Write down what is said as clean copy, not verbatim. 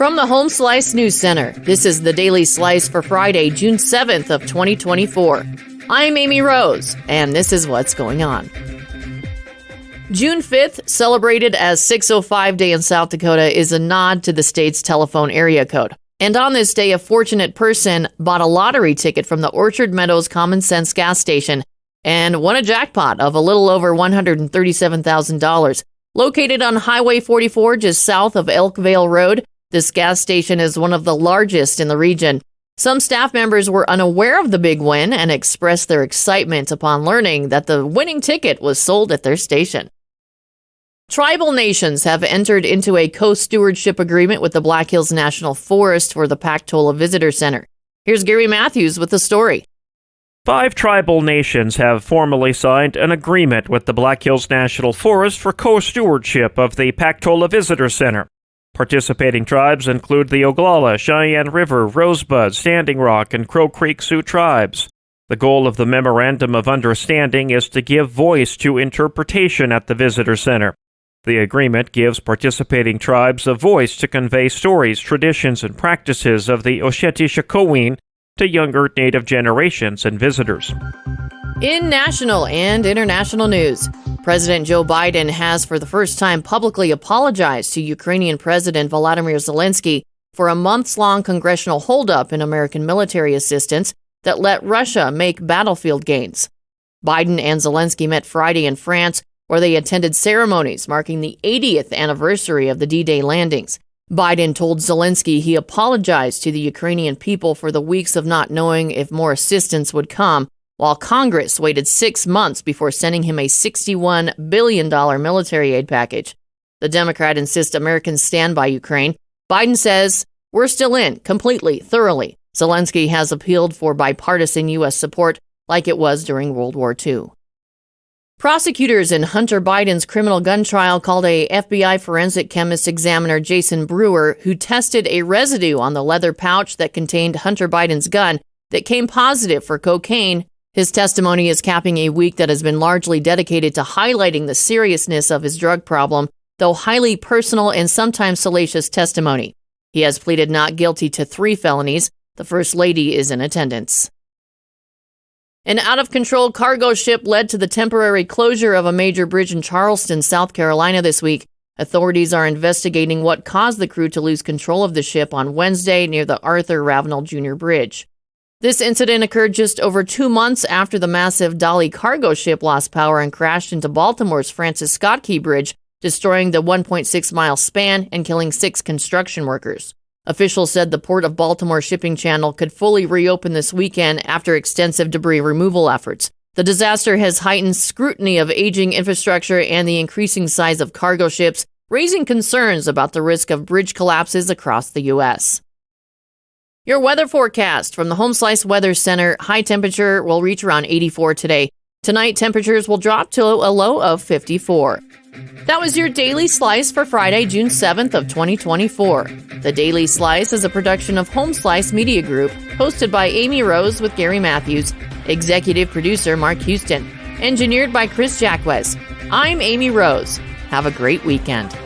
From the Home Slice News Center, this is the Daily Slice for Friday, June 7th of 2024. I'm Amy Rose, and this is what's going on. June 5th, celebrated as 605 Day in South Dakota, is a nod to the state's telephone area code. And on this day, a fortunate person bought a lottery ticket from the Orchard Meadows Common Cents gas station and won a jackpot of a little over $137,000. Located on Highway 44 just south of Elkvale Road, this gas station is one of the largest in the region. Some staff members were unaware of the big win and expressed their excitement upon learning that the winning ticket was sold at their station. Tribal nations have entered into a co-stewardship agreement with the Black Hills National Forest for the Pactola Visitor Center. Here's Gary Matthews with the story. 5 tribal nations have formally signed an agreement with the Black Hills National Forest for co-stewardship of the Pactola Visitor Center. Participating tribes include the Oglala, Cheyenne River, Rosebud, Standing Rock, and Crow Creek Sioux tribes. The goal of the Memorandum of Understanding is to give voice to interpretation at the Visitor Center. The agreement gives participating tribes a voice to convey stories, traditions, and practices of the Oceti-Sakowin to younger Native generations and visitors. In national and international news, President Joe Biden has for the first time publicly apologized to Ukrainian President Volodymyr Zelensky for a months-long congressional holdup in American military assistance that let Russia make battlefield gains. Biden and Zelensky met Friday in France, where they attended ceremonies marking the 80th anniversary of the D-Day landings. Biden told Zelensky he apologized to the Ukrainian people for the weeks of not knowing if more assistance would come, while Congress waited 6 months before sending him a $61 billion military aid package. The Democrat insists Americans stand by Ukraine. Biden says, "We're still in, completely, thoroughly." Zelensky has appealed for bipartisan U.S. support like it was during World War II. Prosecutors in Hunter Biden's criminal gun trial called a FBI forensic chemist examiner Jason Brewer, who tested a residue on the leather pouch that contained Hunter Biden's gun that came positive for cocaine. His testimony is capping a week that has been largely dedicated to highlighting the seriousness of his drug problem, though highly personal and sometimes salacious testimony. He has pleaded not guilty to 3 felonies. The First Lady is in attendance. An out-of-control cargo ship led to the temporary closure of a major bridge in Charleston, South Carolina this week. Authorities are investigating what caused the crew to lose control of the ship on Wednesday near the Arthur Ravenel Jr. Bridge. This incident occurred just over 2 months after the massive Dolly cargo ship lost power and crashed into Baltimore's Francis Scott Key Bridge, destroying the 1.6-mile span and killing 6 construction workers. Officials said the Port of Baltimore shipping channel could fully reopen this weekend after extensive debris removal efforts. The disaster has heightened scrutiny of aging infrastructure and the increasing size of cargo ships, raising concerns about the risk of bridge collapses across the U.S. Your weather forecast from the Home Slice Weather Center. High temperature will reach around 84 today. Tonight, temperatures will drop to a low of 54. That was your Daily Slice for Friday, June 7th of 2024. The Daily Slice is a production of Home Slice Media Group, hosted by Amy Rose with Gary Matthews, executive producer Mark Houston, engineered by Chris Jacquez. I'm Amy Rose. Have a great weekend.